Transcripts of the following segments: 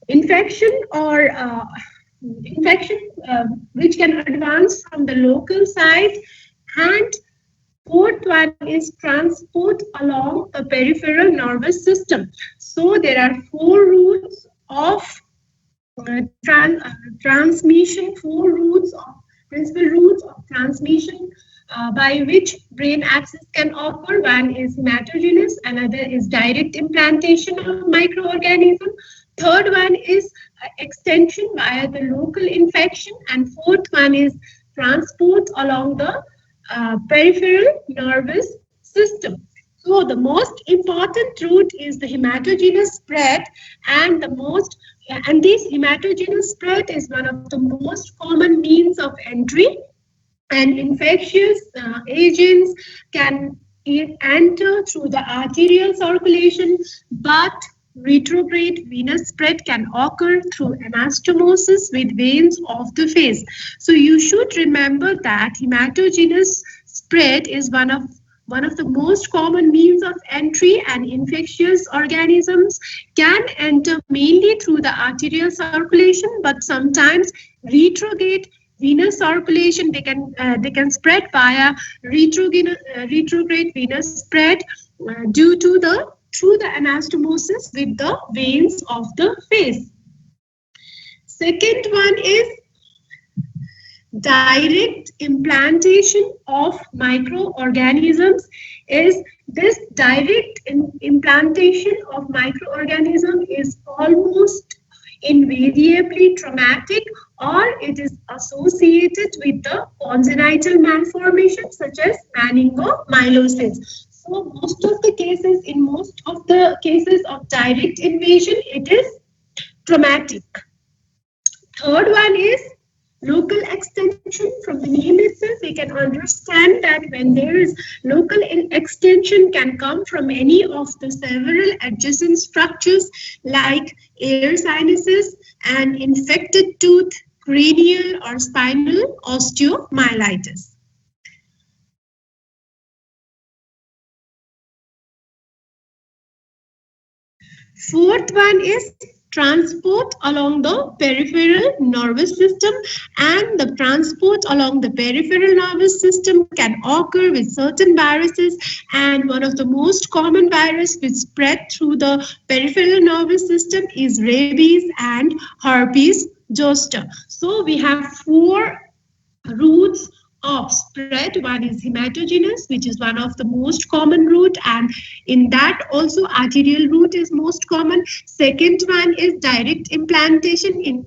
infection or infection which can advance from the local site, and fourth one is transport along the peripheral nervous system. So there are four routes of transmission, principal routes of transmission by which brain abscess can occur. One is hematogenous, another is direct implantation of microorganism, third one is extension via the local infection, and fourth one is transport along the peripheral nervous system. So the most important route is the hematogenous spread, and this hematogenous spread is one of the most common means of entry, and infectious agents can enter through the arterial circulation, but retrograde venous spread can occur through anastomosis with veins of the face. So you should remember that hematogenous spread is one of the most common means of entry, and infectious organisms can enter mainly through the arterial circulation, but sometimes retrograde venous circulation they can spread via retrograde venous spread through the anastomosis with the veins of the face. Second one is direct implantation of microorganisms. Is this direct implantation of microorganism is almost invariably traumatic, or it is associated with the congenital malformations such as meningomylosis. So most of the cases of direct invasion, it is traumatic. Third one is local extension. From the name itself, we can understand that when there is local extension can come from any of the several adjacent structures like air sinuses and infected tooth, cranial or spinal osteomyelitis. Fourth one is transport along the peripheral nervous system, and the transport along the peripheral nervous system can occur with certain viruses, and one of the most common viruses which spread through the peripheral nervous system is rabies and herpes zoster. So we have four routes of spread. One is hematogenous, which is one of the most common route, and in that also arterial route is most common. Second one is direct implantation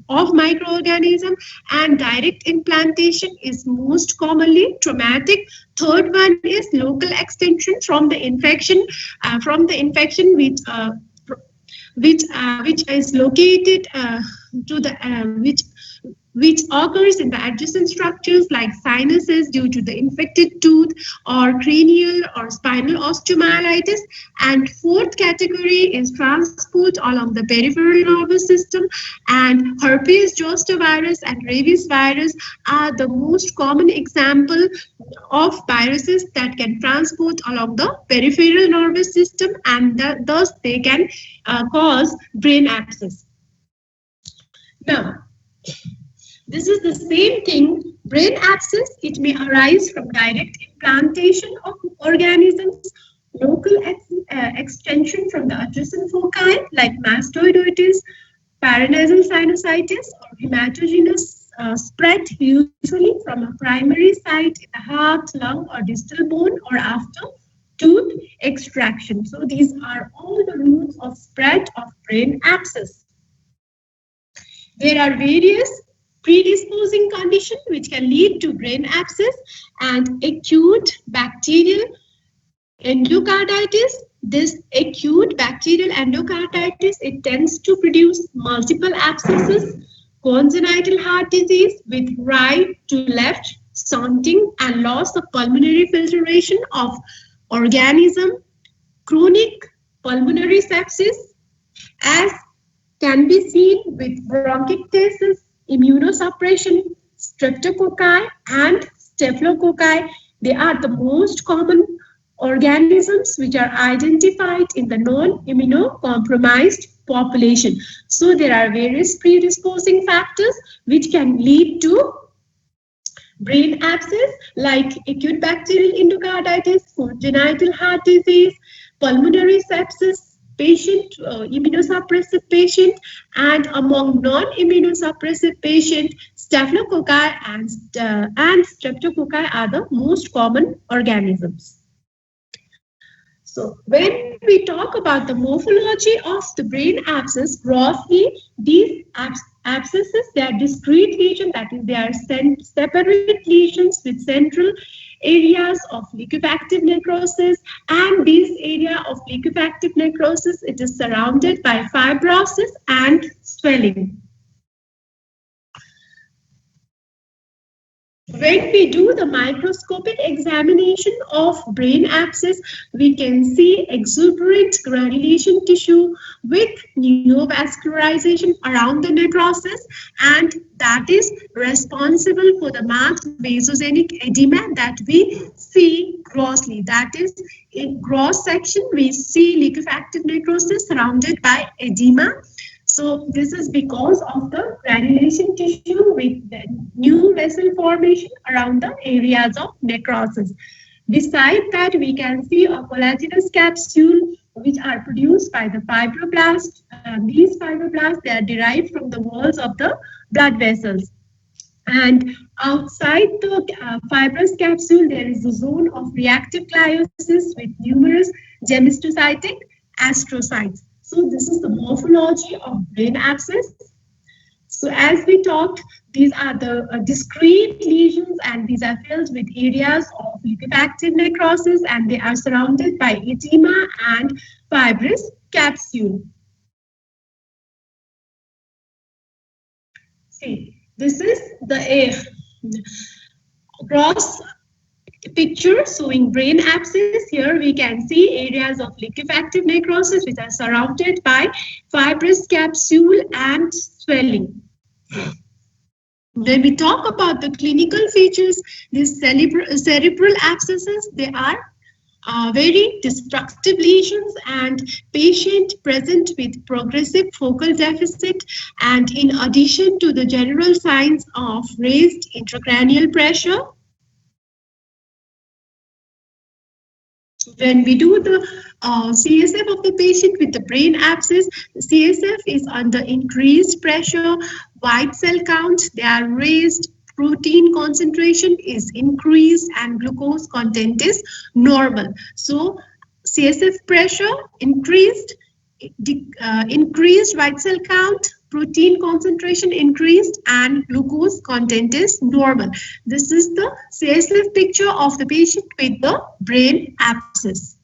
of microorganism, and direct implantation is most commonly traumatic. Third one is local extension from the infection which is located which occurs in the adjacent structures like sinuses due to the infected tooth, or cranial or spinal osteomyelitis. And fourth category is transport along the peripheral nervous system, and herpes zoster virus and rabies virus are the most common example of viruses that can transport along the peripheral nervous system, and thus they can cause brain abscess. Now, this is the same thing. Brain abscess, it may arise from direct implantation of organisms, local extension from the adjacent foci like mastoiditis, paranasal sinusitis, or hematogenous spread usually from a primary site in the heart, lung, or distal bone, or after tooth extraction. So these are all the routes of spread of brain abscess. There are various predisposing condition which can lead to brain abscess, and acute bacterial endocarditis. This acute bacterial endocarditis, it tends to produce multiple abscesses, congenital heart disease with right to left shunting and loss of pulmonary filtration of organism, chronic pulmonary sepsis, as can be seen with bronchiectasis, immunosuppression, streptococci and staphylococci. They are the most common organisms which are identified in the non-immunocompromised population. So there are various predisposing factors which can lead to brain abscess like acute bacterial endocarditis, congenital heart disease, pulmonary sepsis, immunosuppressive patient, and among non-immunosuppressive patient, staphylococci and streptococci are the most common organisms. So when we talk about the morphology of the brain abscess, grossly, these abscesses, they are discrete lesions, that is, they are separate lesions with central areas of liquefactive necrosis, and this area of liquefactive necrosis, it is surrounded by fibrosis and swelling. When we do the microscopic examination of brain abscess, we can see exuberant granulation tissue with neovascularization around the necrosis, and that is responsible for the marked vasogenic edema that we see grossly. That is, in gross section, we see liquefactive necrosis surrounded by edema. So this is because of the granulation tissue with the new vessel formation around the areas of necrosis. Besides that, we can see a collagenous capsule which are produced by the fibroblasts. These fibroblasts, they are derived from the walls of the blood vessels. And outside the fibrous capsule, there is a zone of reactive gliosis with numerous gematocytic astrocytes. So this is the morphology of brain abscess. So as we talked, these are the discrete lesions, and these are filled with areas of liquefactive necrosis, and they are surrounded by edema and fibrous capsule. See, this is the gross picture showing brain abscess. Here we can see areas of liquefactive necrosis which are surrounded by fibrous capsule and swelling. When we talk about the clinical features, these cerebral abscesses, they are very destructive lesions, and patient present with progressive focal deficit, and in addition to the general signs of raised intracranial pressure. When we do the CSF of the patient with the brain abscess, CSF is under increased pressure, white cell count, they are raised, protein concentration is increased, and glucose content is normal. So CSF pressure increased, increased white cell count, protein concentration increased, and glucose content is normal. This is the CSF picture of the patient with the brain abscess.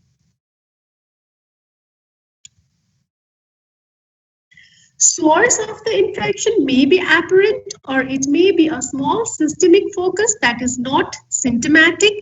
Source of the infection may be apparent, or it may be a small systemic focus that is not symptomatic.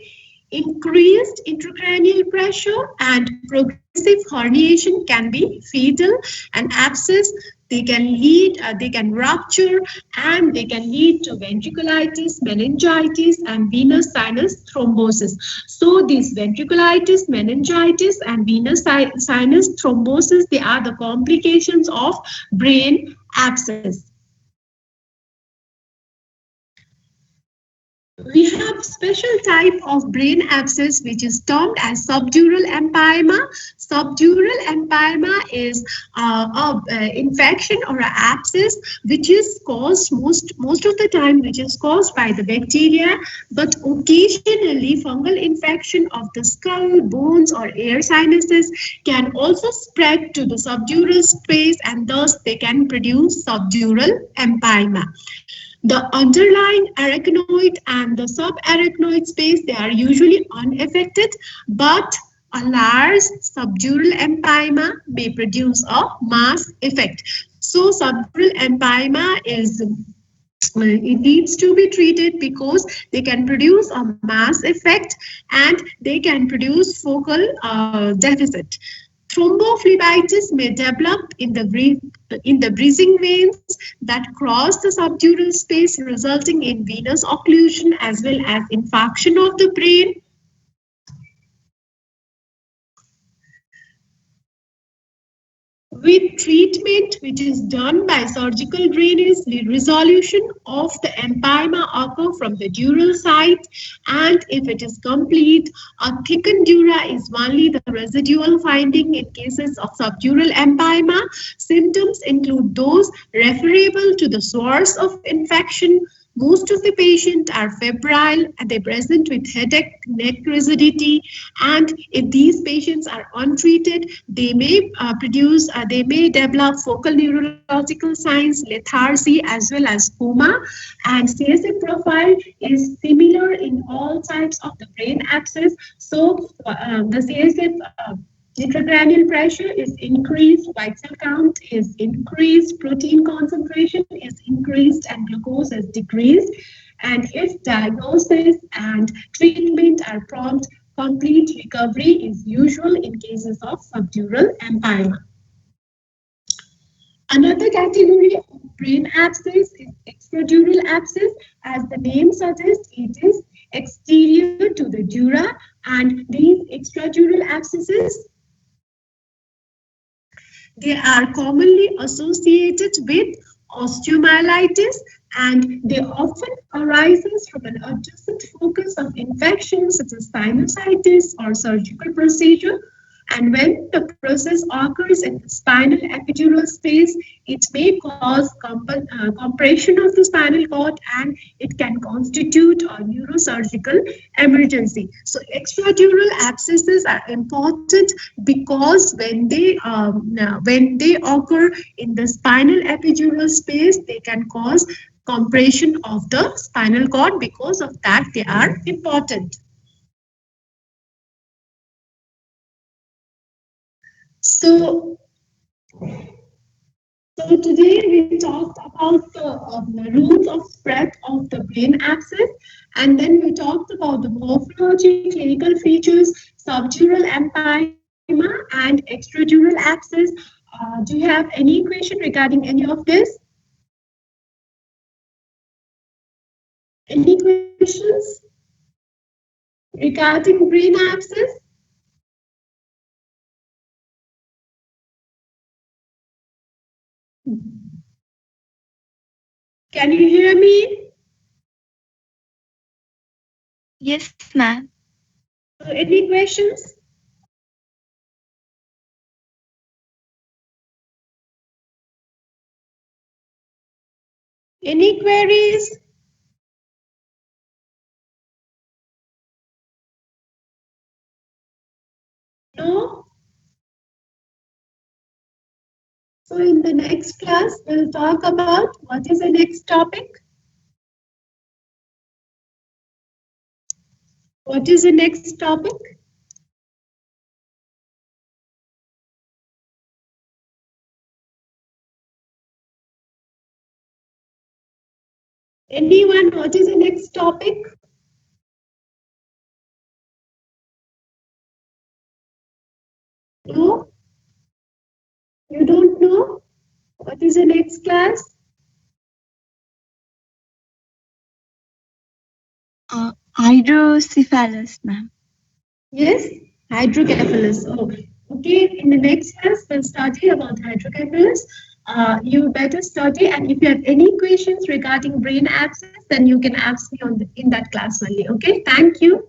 Increased intracranial pressure and progressive herniation can be fatal, and abscess, they can lead, they can rupture, and they can lead to ventriculitis, meningitis, and venous sinus thrombosis. So these ventriculitis, meningitis, and venous sinus thrombosis, they are the complications of brain abscess. We have special type of brain abscess which is termed as subdural empyema. Subdural empyema is an infection or an abscess which is caused most of the time, which is caused by the bacteria, but occasionally fungal infection of the skull, bones, or air sinuses can also spread to the subdural space, and thus they can produce subdural empyema. The underlying arachnoid and the subarachnoid space, they are usually unaffected, but a large subdural empyema may produce a mass effect. So subdural empyema is it needs to be treated because they can produce a mass effect and they can produce focal deficit. Thrombophlebitis may develop in the breathing veins that cross the subdural space, resulting in venous occlusion as well as infarction of the brain. with treatment which is done by surgical drainage, resolution of the empyema occur from the dural site, and if it is complete, a thickened dura is only the residual finding in cases of subdural empyema. Symptoms include those referable to the source of infection. Most of the patients are febrile and they present with headache, neck rigidity, and if these patients are untreated, they may develop focal neurological signs, lethargy, as well as coma. And CSF profile is similar in all types of the brain abscess. So the CSF intracranial pressure is increased, white cell count is increased, protein concentration is increased, and glucose is decreased. And if diagnosis and treatment are prompt, complete recovery is usual in cases of subdural empyema. Another category of brain abscess is extradural abscess. As the name suggests, it is exterior to the dura, and these extradural abscesses, they are commonly associated with osteomyelitis, and they often arises from an adjacent focus of infection such as sinusitis or surgical procedure. And when the process occurs in the spinal epidural space, it may cause compression of the spinal cord, and it can constitute a neurosurgical emergency. So extradural abscesses are important because when they occur in the spinal epidural space, they can cause compression of the spinal cord. Because of that, they are important. So, today we talked about the routes of spread of the brain abscess, and then we talked about the morphology, clinical features, subdural empyema, and extradural abscess. Do you have any question regarding any of this? Any questions regarding brain abscess? Can you hear me? Yes, ma'am. Any questions? Any queries? No? So in the next class, we'll talk about what is the next topic? What is the next topic? Anyone, what is the next topic? No? You don't know? What is the next class? Hydrocephalus, ma'am. Yes, hydrocephalus. Oh, okay. In the next class, we'll study about hydrocephalus. You better study, and if you have any questions regarding brain abscess, then you can ask me in that class only. Okay, thank you.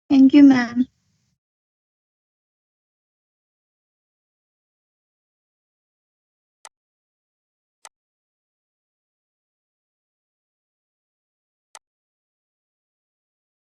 Thank you, ma'am.